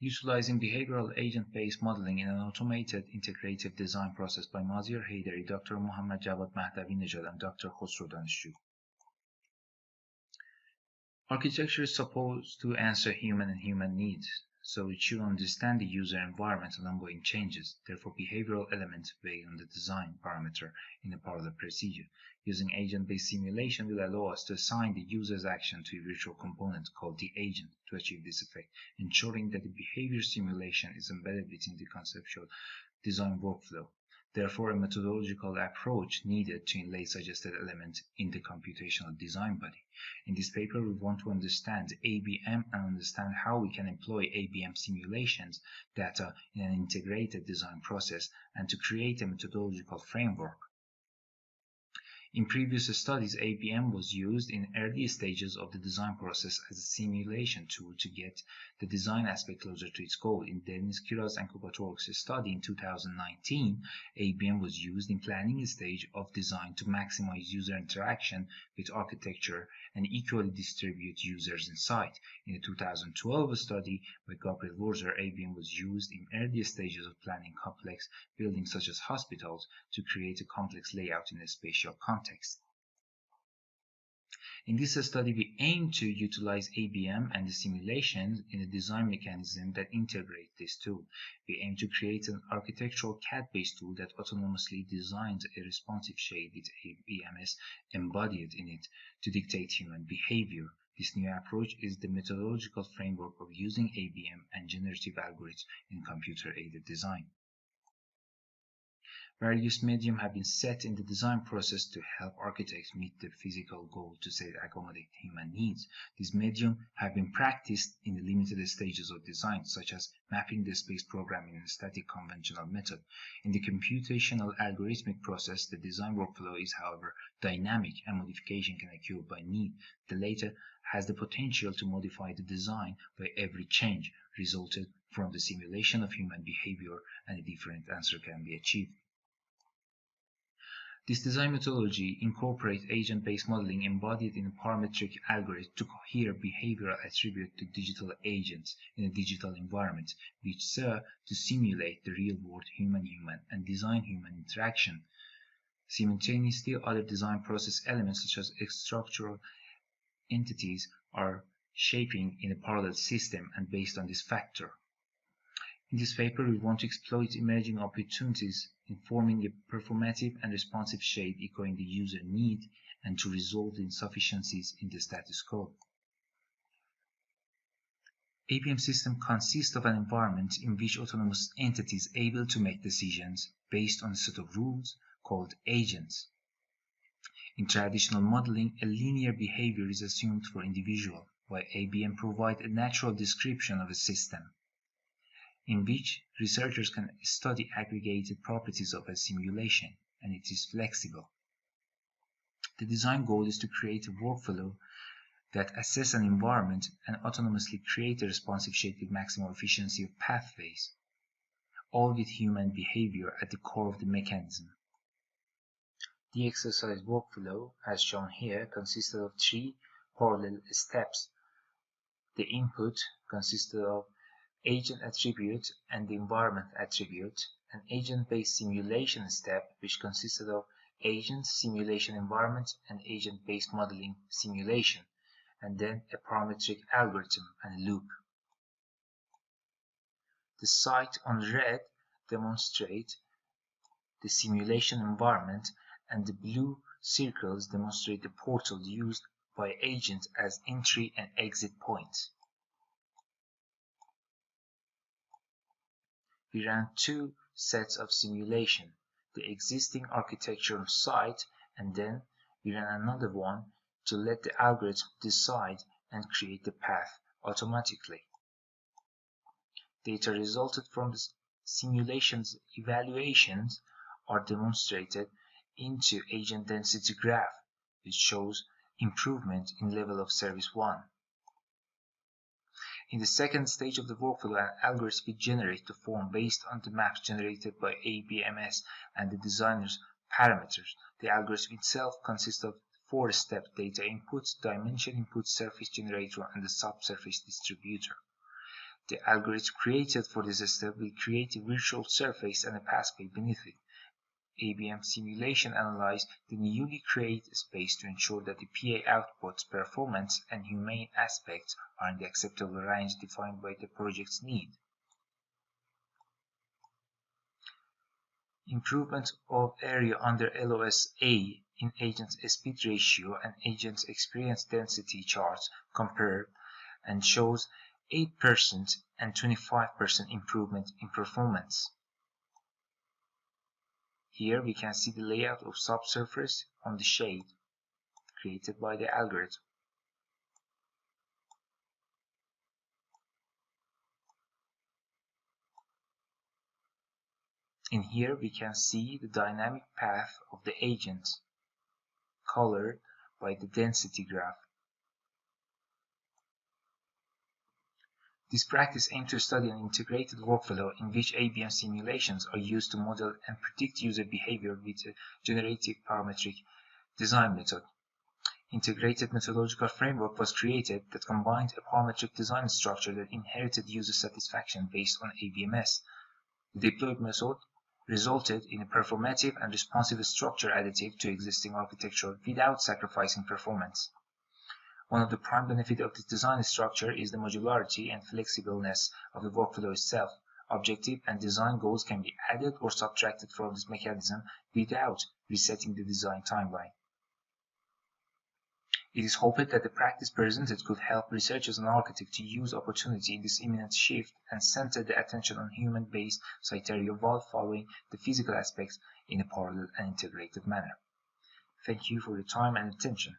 Utilizing behavioral agent-based modeling in an automated integrative design process by Maziar, Heydari, Dr. Mohammadjavad, Mahdavinejad, and Dr. Khosro Daneshjoo. Architecture is supposed to answer human needs, so it should understand the user environment and ongoing changes. Therefore, behavioral elements weigh on the design parameter in a parallel procedure. Using agent-based simulation will allow us to assign the user's action to a virtual component called the agent to achieve this effect, ensuring that the behavior simulation is embedded within the conceptual design workflow. Therefore, a methodological approach needed to inlay suggested elements in the computational design body. In this paper, we want to understand ABM and understand how we can employ ABM simulations data in an integrated design process and to create a methodological framework. In previous studies, ABM was used in early stages of the design process as a simulation tool to get the design aspect closer to its goal. In Daneshjoo's and Kubatork's study in 2019, ABM was used in planning stage of design to maximize user interaction with architecture and equally distribute users inside. In the 2012 study by Gabriel Wurzer, ABM was used in early stages of planning complex buildings such as hospitals to create a complex layout in a spatial context. In this study, we aim to utilize ABM and the simulations in a design mechanism that integrate this tool. We aim to create an architectural CAD-based tool that autonomously designs a responsive shade with ABMS embodied in it to dictate human behavior. This new approach is the methodological framework of using ABM and generative algorithms in computer-aided design. Various mediums have been set in the design process to help architects meet the physical goal to accommodate human needs. These mediums have been practiced in the limited stages of design, such as mapping the space programming in a static conventional method. In the computational algorithmic process, the design workflow is, however, dynamic and modification can occur by need. The latter has the potential to modify the design by every change resulted from the simulation of human behavior, and a different answer can be achieved. This design methodology incorporates agent-based modeling embodied in a parametric algorithm to cohere behavioral attributes to digital agents in a digital environment, which serve to simulate the real-world human-human and design-human interaction. Simultaneously, other design process elements such as structural entities are shaping in a parallel system and based on this factor. In this paper, we want to exploit emerging opportunities in forming a performative and responsive shade echoing the user need and to resolve the insufficiencies in the status quo. ABM system consists of an environment in which autonomous entities are able to make decisions based on a set of rules called agents. In traditional modeling, a linear behavior is assumed for individual, while ABM provides a natural description of a system, in which researchers can study aggregated properties of a simulation, and it is flexible. The design goal is to create a workflow that assesses an environment and autonomously create a responsive shape with maximum efficiency of pathways, all with human behavior at the core of the mechanism. The exercise workflow, as shown here, consisted of 3 parallel steps. The input consisted of agent attribute and the environment attribute, an agent-based simulation step which consisted of agent, simulation environment, and agent-based modeling simulation, and then a parametric algorithm and loop. The site on red demonstrates the simulation environment, and the blue circles demonstrate the portal used by agent as entry and exit points. We ran 2 sets of simulation, the existing architectural site, and then we ran another one to let the algorithm decide and create the path automatically. Data resulted from the simulation's evaluations are demonstrated into agent density graph, which shows improvement in level of service 1. In the second stage of the workflow, an algorithm will generate the form based on the maps generated by ABMS and the designer's parameters. The algorithm itself consists of 4 steps: data input, dimension input, surface generator, and the subsurface distributor. The algorithm created for this step will create a virtual surface and a pathway beneath it. ABM simulation analyze the newly created space to ensure that the PA output's performance and humane aspects are in the acceptable range defined by the project's need. Improvement of area under LOS-A in agent's speed ratio and agent's experience density charts compared and shows 8% and 25% improvement in performance. Here we can see the layout of subsurface on the shade created by the algorithm. In here we can see the dynamic path of the agent colored by the density graph. This practice aims to study an integrated workflow in which ABM simulations are used to model and predict user behavior with a generative parametric design method. Integrated methodological framework was created that combined a parametric design structure that inherited user satisfaction based on ABMS. The deployed method resulted in a performative and responsive structure additive to existing architecture without sacrificing performance. One of the prime benefits of this design structure is the modularity and flexibleness of the workflow itself. Objective and design goals can be added or subtracted from this mechanism without resetting the design timeline. It is hoped that the practice presented could help researchers and architects to use opportunity in this imminent shift and center the attention on human-based criteria while following the physical aspects in a parallel and integrated manner. Thank you for your time and attention.